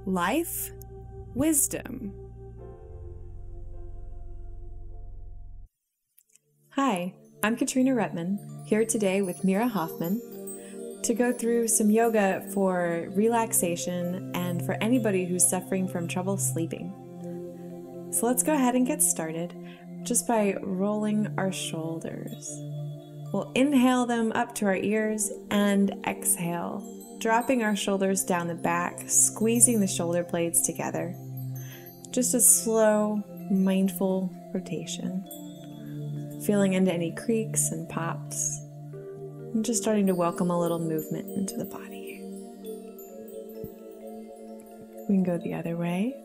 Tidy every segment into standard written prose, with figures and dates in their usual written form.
life, wisdom. Hi, I'm Katrina Repman, here today with Meera Hoffman to go through some yoga for relaxation and for anybody who's suffering from trouble sleeping. So let's go ahead and get started just by rolling our shoulders. We'll inhale them up to our ears and exhale, dropping our shoulders down the back, squeezing the shoulder blades together. Just a slow, mindful rotation. Feeling into any creaks and pops. And just starting to welcome a little movement into the body. We can go the other way.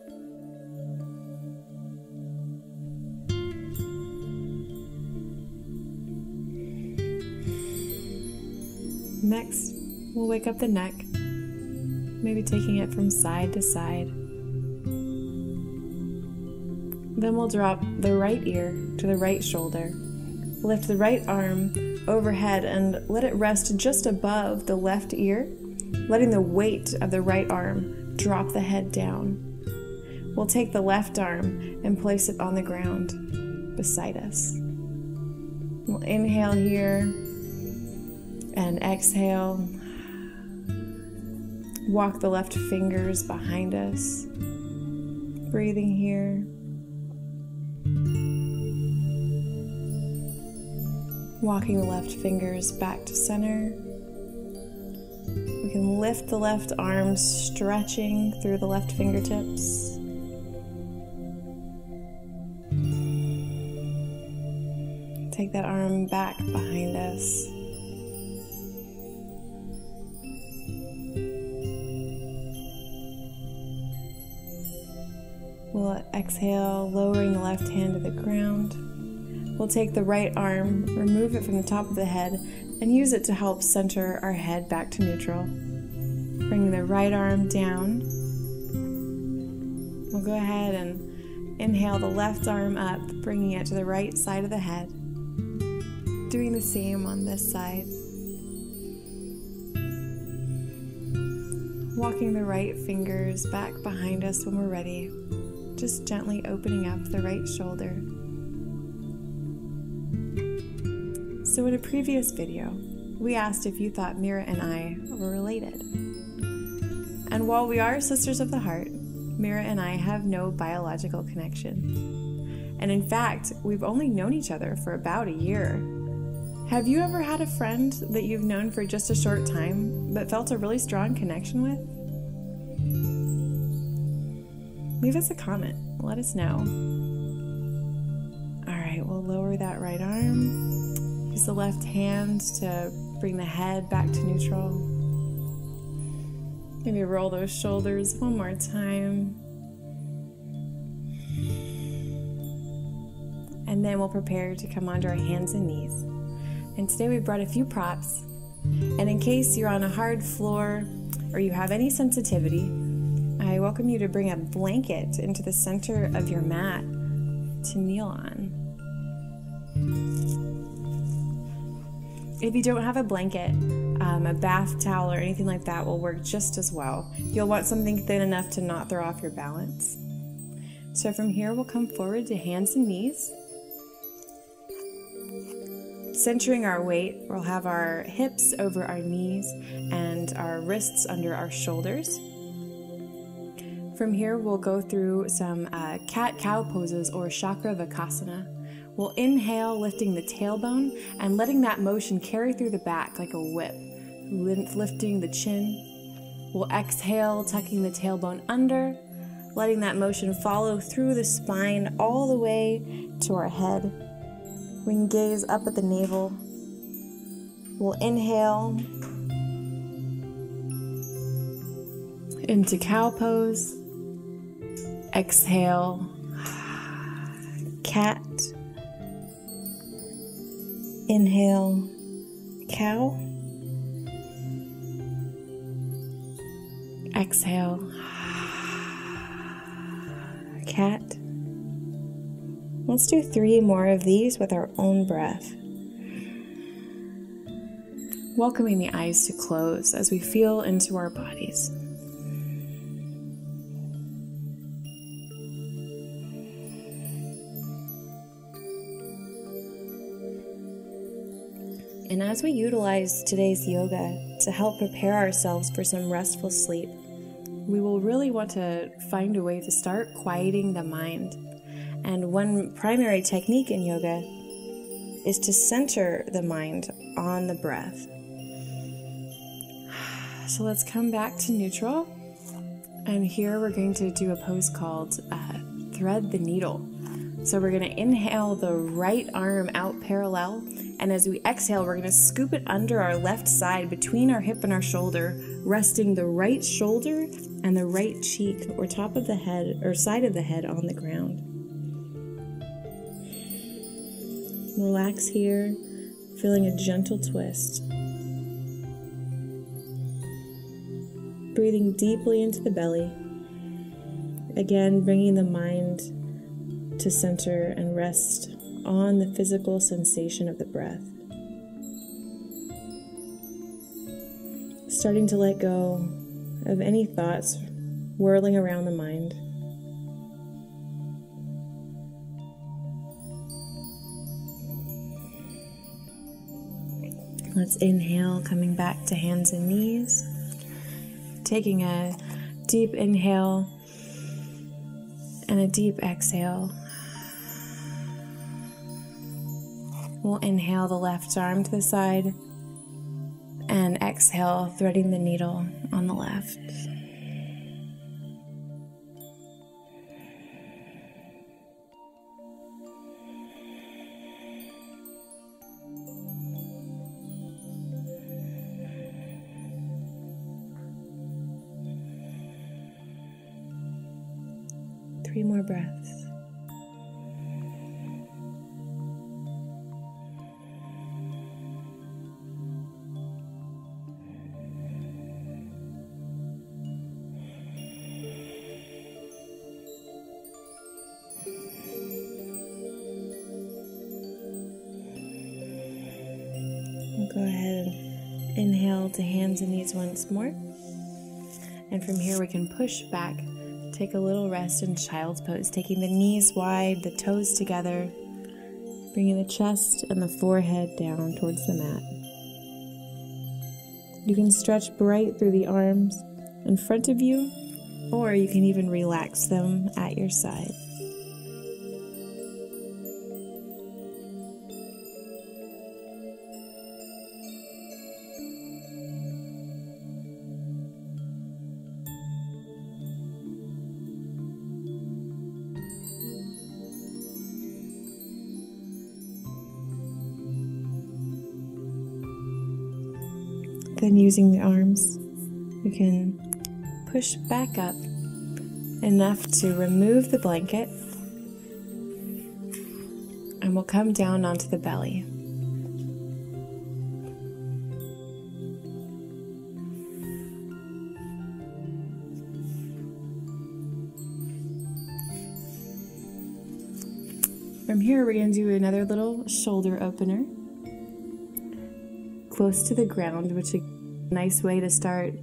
Next, we'll wake up the neck, maybe taking it from side to side. Then we'll drop the right ear to the right shoulder. Lift the right arm overhead and let it rest just above the left ear, letting the weight of the right arm drop the head down. We'll take the left arm and place it on the ground beside us. We'll inhale here and exhale. Walk the left fingers behind us. Breathing here. Walking the left fingers back to center. We can lift the left arm, stretching through the left fingertips. Take that arm back behind us. We'll exhale, lowering the left hand to the ground. We'll take the right arm, remove it from the top of the head, and use it to help center our head back to neutral. Bring the right arm down. We'll go ahead and inhale the left arm up, bringing it to the right side of the head. Doing the same on this side. Walking the right fingers back behind us when we're ready. Just gently opening up the right shoulder. So in a previous video, we asked if you thought Meera and I were related. And while we are sisters of the heart, Meera and I have no biological connection. And in fact, we've only known each other for about a year. Have you ever had a friend that you've known for just a short time, but felt a really strong connection with? Leave us a comment. Let us know. All right, we'll lower that right arm. Use the left hand to bring the head back to neutral. Maybe roll those shoulders one more time. And then we'll prepare to come onto our hands and knees. And today we brought a few props. And in case you're on a hard floor or you have any sensitivity, I welcome you to bring a blanket into the center of your mat to kneel on. If you don't have a blanket, a bath towel or anything like that will work just as well. You'll want something thin enough to not throw off your balance. So from here, we'll come forward to hands and knees. Centering our weight, we'll have our hips over our knees and our wrists under our shoulders. From here, we'll go through some cat-cow poses or Chakravakasana. We'll inhale, lifting the tailbone and letting that motion carry through the back like a whip, lifting the chin. We'll exhale, tucking the tailbone under, letting that motion follow through the spine all the way to our head. We can gaze up at the navel. We'll inhale into cow pose. Exhale, cat. Inhale, cow. Exhale, cat. Let's do 3 more of these with our own breath. Welcoming the eyes to close as we feel into our bodies. And as we utilize today's yoga to help prepare ourselves for some restful sleep, we will really want to find a way to start quieting the mind. And one primary technique in yoga is to center the mind on the breath. So let's come back to neutral. And here we're going to do a pose called thread the needle. So we're going to inhale the right arm out parallel. And as we exhale, we're going to scoop it under our left side between our hip and our shoulder, resting the right shoulder and the right cheek or top of the head or side of the head on the ground. Relax here, feeling a gentle twist. Breathing deeply into the belly. Again, bringing the mind to center and rest on the physical sensation of the breath. Starting to let go of any thoughts whirling around the mind. Let's inhale, coming back to hands and knees. Taking a deep inhale and a deep exhale. We'll inhale the left arm to the side and exhale, threading the needle on the left. Three more breaths. We'll go ahead and inhale to hands and knees once more. And from here we can push back. Take a little rest in child's pose, taking the knees wide, the toes together, bringing the chest and the forehead down towards the mat. You can stretch bright through the arms in front of you, or you can even relax them at your side. Then using the arms, you can push back up enough to remove the blanket, and we'll come down onto the belly. From here, we're going to do another little shoulder opener, close to the ground, which is a nice way to start,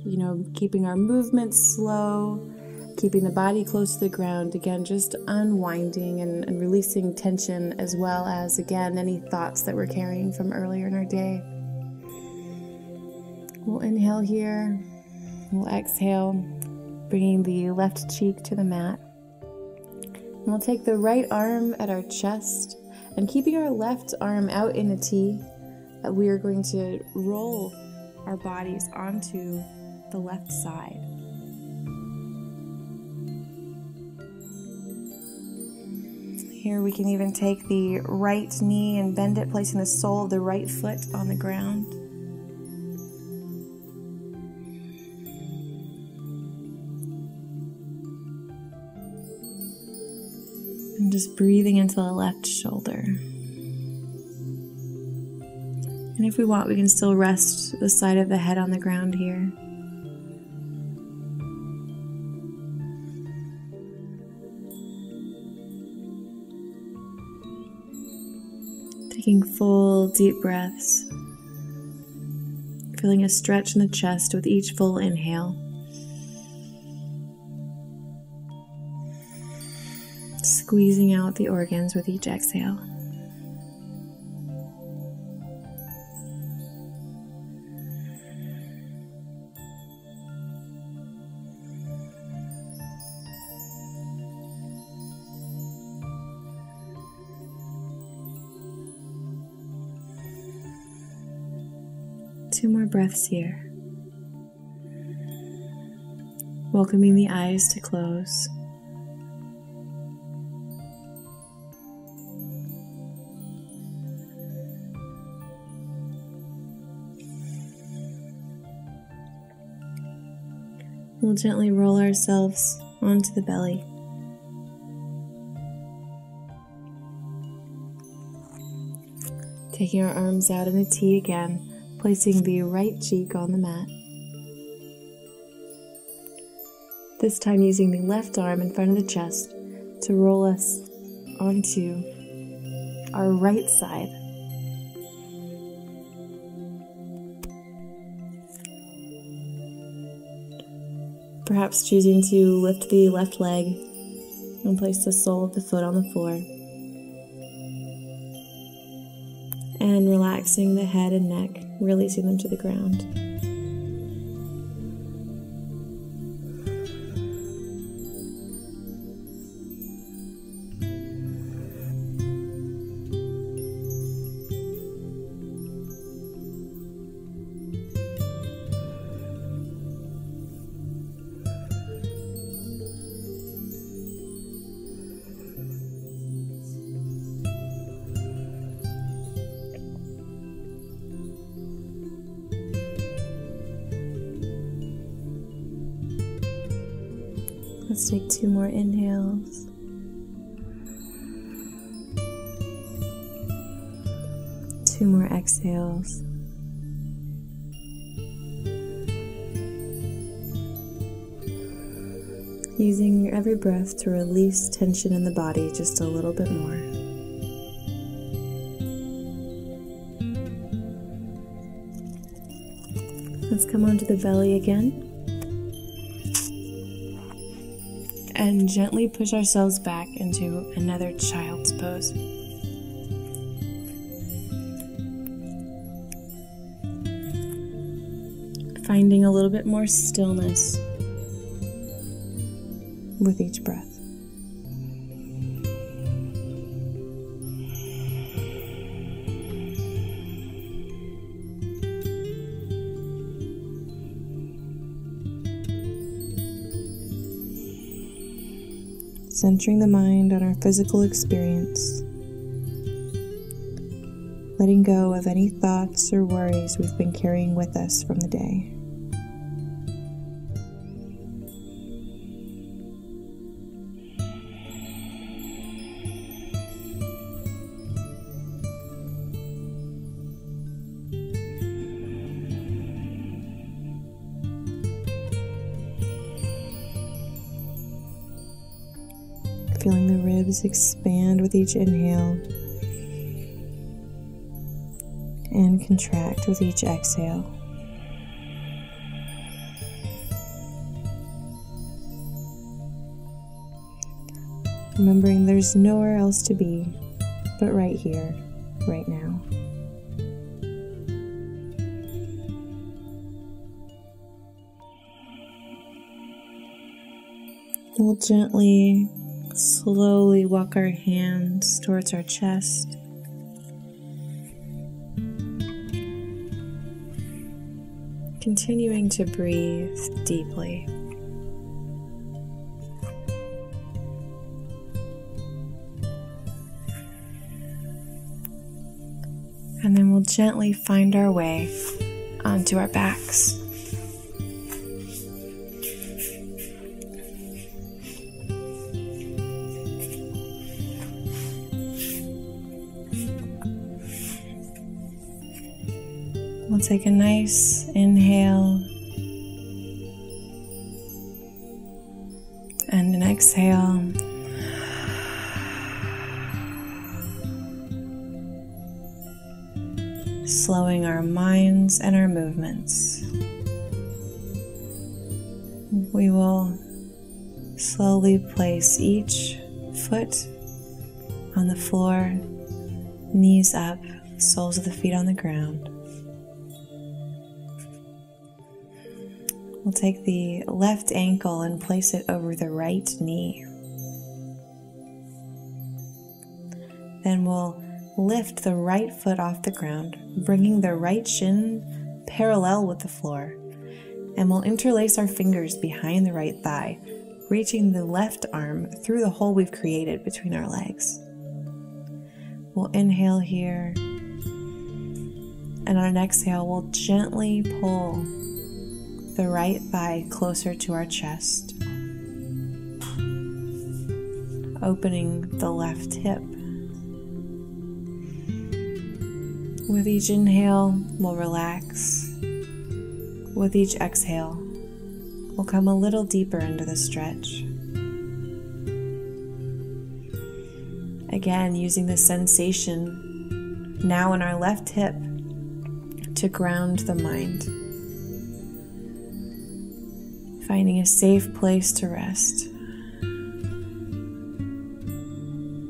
keeping our movement slow, keeping the body close to the ground. Again, just unwinding and releasing tension, as well as, again, any thoughts that we're carrying from earlier in our day. We'll inhale here. We'll exhale, bringing the left cheek to the mat. And we'll take the right arm at our chest, and keeping our left arm out in a T, we are going to roll our bodies onto the left side. Here we can even take the right knee and bend it, placing the sole of the right foot on the ground. And just breathing into the left shoulder. And if we want, we can still rest the side of the head on the ground here. Taking full deep breaths, feeling a stretch in the chest with each full inhale. Squeezing out the organs with each exhale. 2 more breaths here. Welcoming the eyes to close. We'll gently roll ourselves onto the belly. Taking our arms out in a T again, placing the right cheek on the mat. This time using the left arm in front of the chest to roll us onto our right side. Perhaps choosing to lift the left leg and place the sole of the foot on the floor. And relaxing the head and neck, releasing them to the ground. Let's take 2 more inhales. Two more exhales. Using your every breath to release tension in the body just a little bit more. Let's come onto the belly again. And gently push ourselves back into another child's pose. Finding a little bit more stillness with each breath. Centering the mind on our physical experience, letting go of any thoughts or worries we've been carrying with us from the day. Feeling the ribs expand with each inhale and contract with each exhale. Remembering there's nowhere else to be but right here, right now. We'll gently slowly walk our hands towards our chest. Continuing to breathe deeply. And then we'll gently find our way onto our backs. We'll take a nice inhale and an exhale. Slowing our minds and our movements. We will slowly place each foot on the floor, knees up, soles of the feet on the ground. We'll take the left ankle and place it over the right knee. Then we'll lift the right foot off the ground, bringing the right shin parallel with the floor, and we'll interlace our fingers behind the right thigh, reaching the left arm through the hole we've created between our legs. We'll inhale here, and on an exhale, we'll gently pull the right thigh closer to our chest, opening the left hip. With each inhale, we'll relax. With each exhale, we'll come a little deeper into the stretch. Again, using the sensation now in our left hip to ground the mind. Finding a safe place to rest.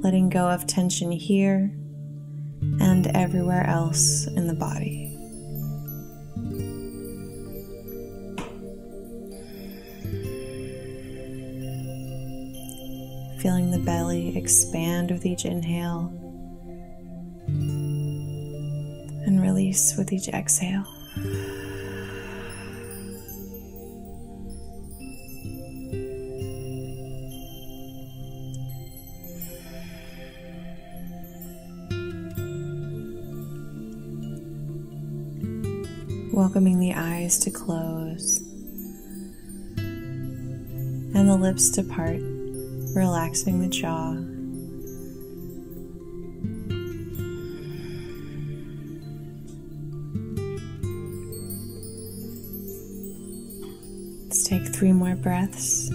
Letting go of tension here and everywhere else in the body. Feeling the belly expand with each inhale and release with each exhale. Welcoming the eyes to close and the lips to part, relaxing the jaw. Let's take 3 more breaths.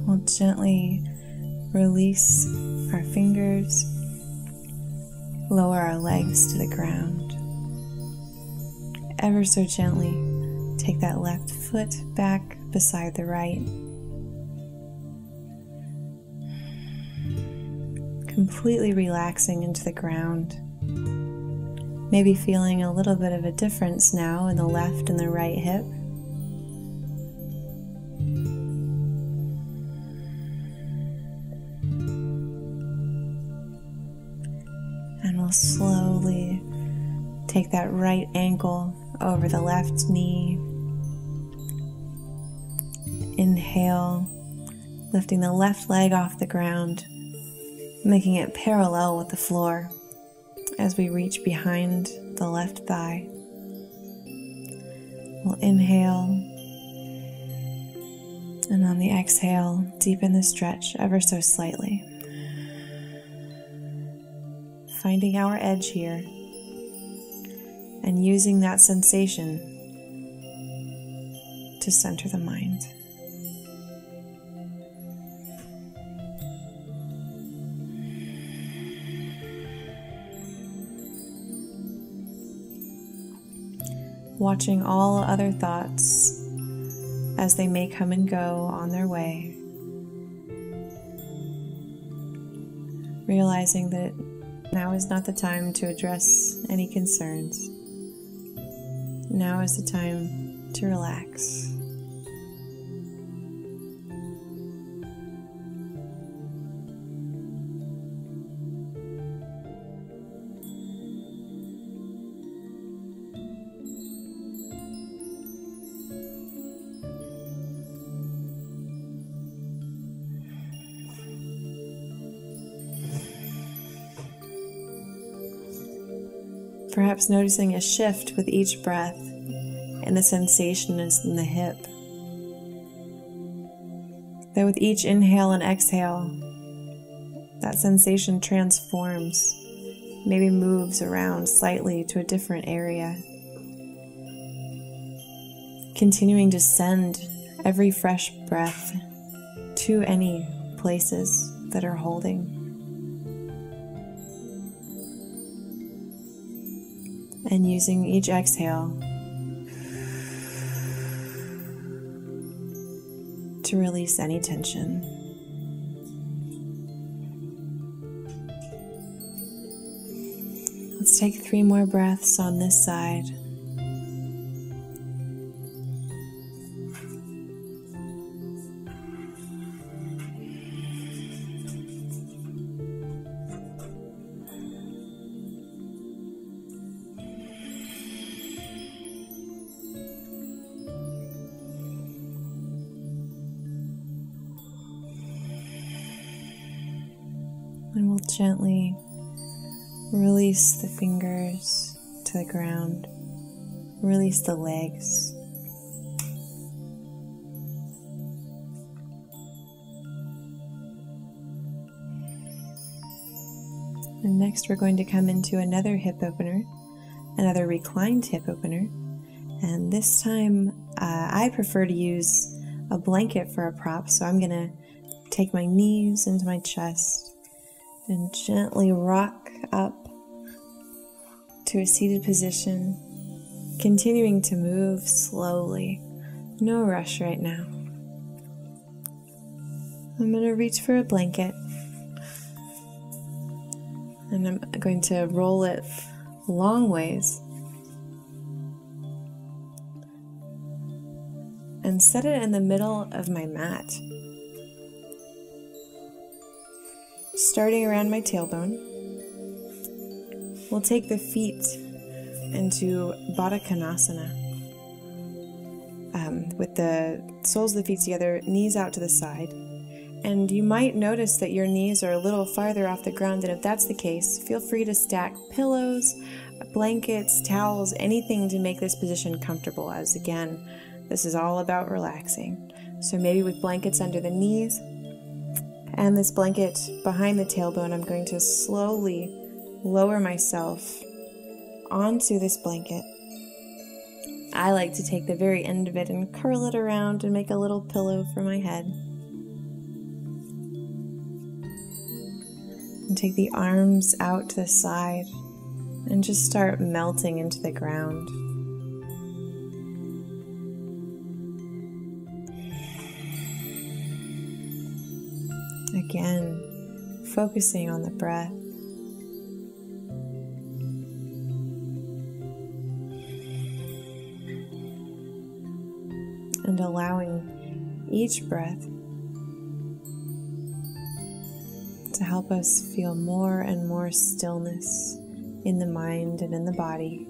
We'll gently release our fingers, lower our legs to the ground. Ever so gently, take that left foot back beside the right. Completely relaxing into the ground. Maybe feeling a little bit of a difference now in the left and the right hip. And we'll slowly take that right ankle over the left knee. Inhale, lifting the left leg off the ground, making it parallel with the floor as we reach behind the left thigh. We'll inhale, and on the exhale, deepen the stretch ever so slightly. Finding our edge here and using that sensation to center the mind. Watching all other thoughts as they may come and go on their way. Realizing that now is not the time to address any concerns. Now is the time to relax. Perhaps noticing a shift with each breath and the sensation is in the hip. That with each inhale and exhale, that sensation transforms, maybe moves around slightly to a different area. Continuing to send every fresh breath to any places that are holding. And using each exhale to release any tension. Let's take 3 more breaths on this side. And we'll gently release the fingers to the ground, release the legs. And next we're going to come into another hip opener, another reclined hip opener. And this time I prefer to use a blanket for a prop, so I'm going to take my knees into my chest and gently rock up to a seated position, continuing to move slowly. No rush right now. I'm going to reach for a blanket and I'm going to roll it long ways and set it in the middle of my mat. Starting around my tailbone, we'll take the feet into Baddha Konasana. With the soles of the feet together, knees out to the side. And you might notice that your knees are a little farther off the ground, and if that's the case, feel free to stack pillows, blankets, towels, anything to make this position comfortable, as again, this is all about relaxing. So maybe with blankets under the knees, and this blanket behind the tailbone, I'm going to slowly lower myself onto this blanket. I like to take the very end of it and curl it around and make a little pillow for my head. And take the arms out to the side and just start melting into the ground. Again, focusing on the breath. And allowing each breath to help us feel more and more stillness in the mind and in the body.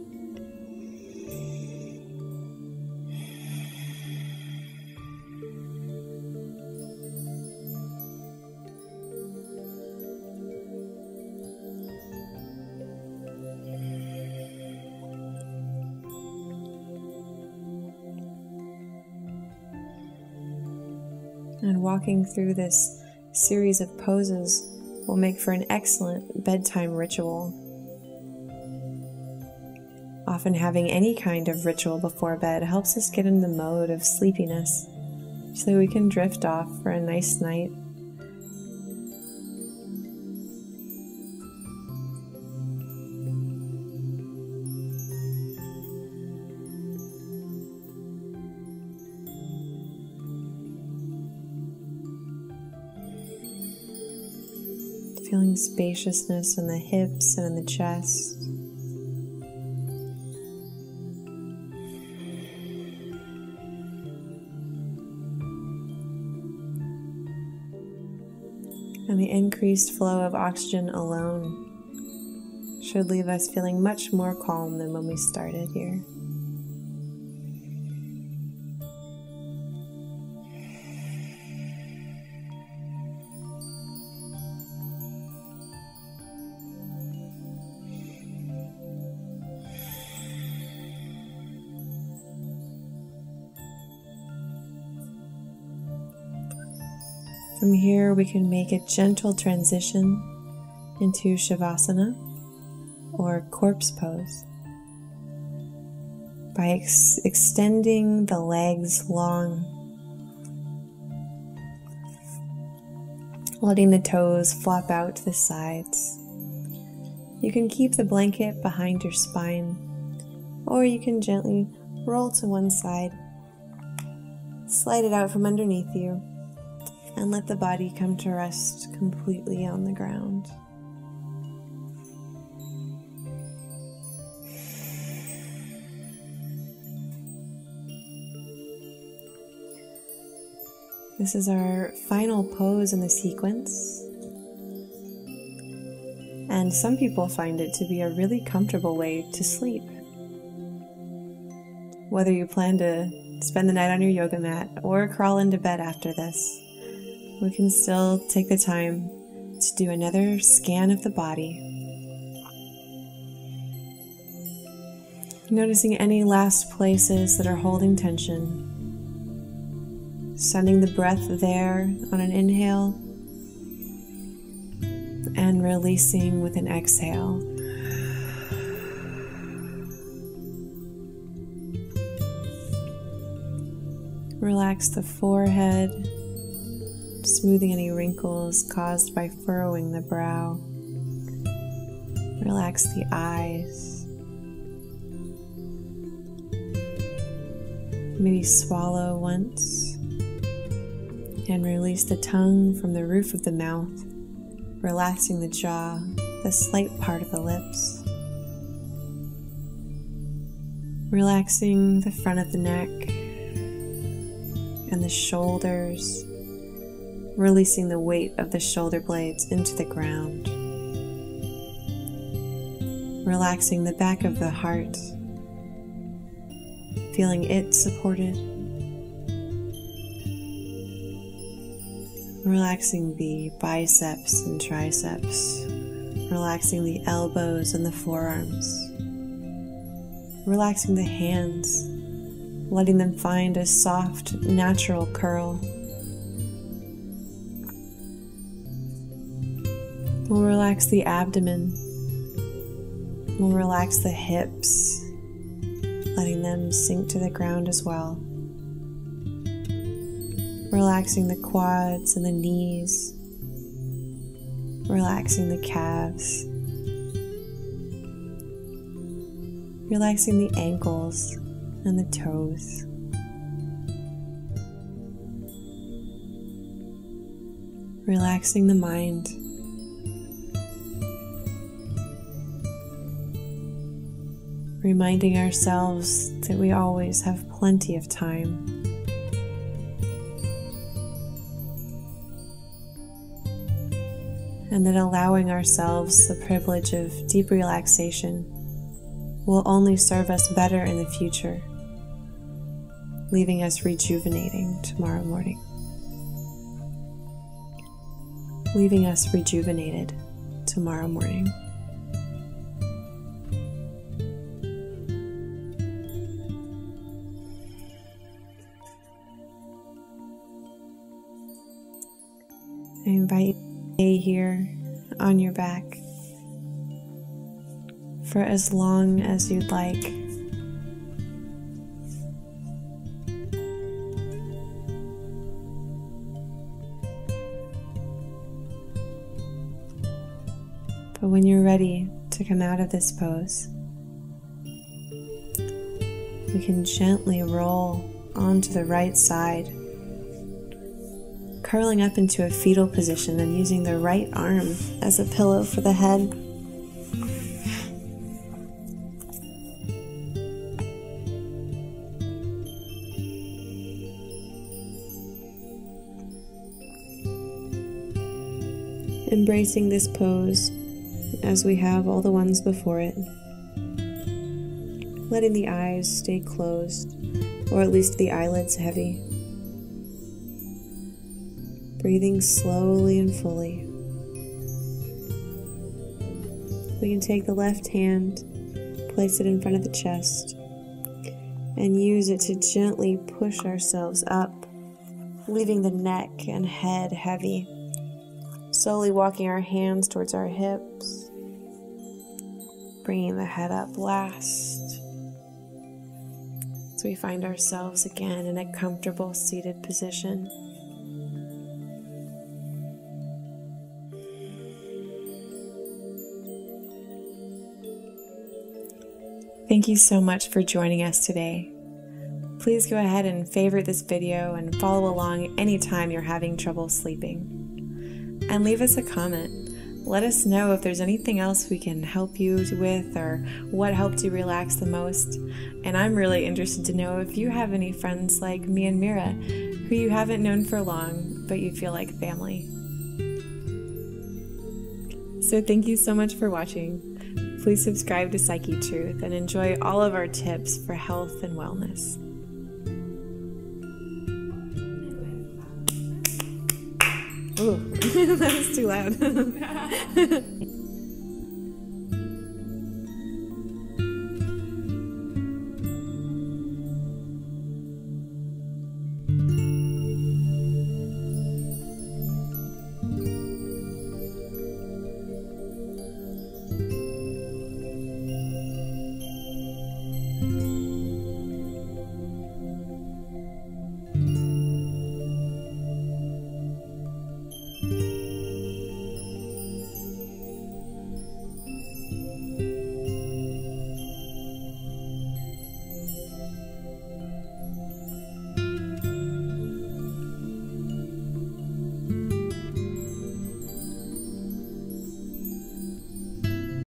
And walking through this series of poses will make for an excellent bedtime ritual. Often having any kind of ritual before bed helps us get in the mode of sleepiness so that we can drift off for a nice night. Feeling spaciousness in the hips and in the chest. And the increased flow of oxygen alone should leave us feeling much more calm than when we started here. From here, we can make a gentle transition into Shavasana, or corpse pose, by extending the legs long, letting the toes flop out to the sides. You can keep the blanket behind your spine, or you can gently roll to one side, slide it out from underneath you, and let the body come to rest completely on the ground. This is our final pose in the sequence, and some people find it to be a really comfortable way to sleep. Whether you plan to spend the night on your yoga mat or crawl into bed after this, we can still take the time to do another scan of the body, noticing any last places that are holding tension. Sending the breath there on an inhale and releasing with an exhale. Relax the forehead, smoothing any wrinkles caused by furrowing the brow. Relax the eyes. Maybe swallow once. And release the tongue from the roof of the mouth, relaxing the jaw, the slight part of the lips. Relaxing the front of the neck and the shoulders, releasing the weight of the shoulder blades into the ground. Relaxing the back of the heart, feeling it supported. Relaxing the biceps and triceps, relaxing the elbows and the forearms, relaxing the hands, letting them find a soft, natural curl. We'll relax the abdomen, we'll relax the hips, letting them sink to the ground as well. Relaxing the quads and the knees, relaxing the calves, relaxing the ankles and the toes. Relaxing the mind. Reminding ourselves that we always have plenty of time. And that allowing ourselves the privilege of deep relaxation will only serve us better in the future, leaving us rejuvenating tomorrow morning. Leaving us rejuvenated tomorrow morning. I invite you to stay here on your back for as long as you'd like. But when you're ready to come out of this pose, we can gently roll onto the right side, curling up into a fetal position and using the right arm as a pillow for the head. Embracing this pose as we have all the ones before it. Letting the eyes stay closed, or at least the eyelids heavy. Breathing slowly and fully. We can take the left hand, place it in front of the chest, and use it to gently push ourselves up, leaving the neck and head heavy. Slowly walking our hands towards our hips, bringing the head up last. So we find ourselves again in a comfortable seated position. Thank you so much for joining us today. Please go ahead and favorite this video and follow along anytime you're having trouble sleeping. And leave us a comment. Let us know if there's anything else we can help you with or what helped you relax the most. And I'm really interested to know if you have any friends like me and Meera who you haven't known for long, but you feel like family. So thank you so much for watching. Please subscribe to Psychetruth and enjoy all of our tips for health and wellness. Ooh, that was too loud.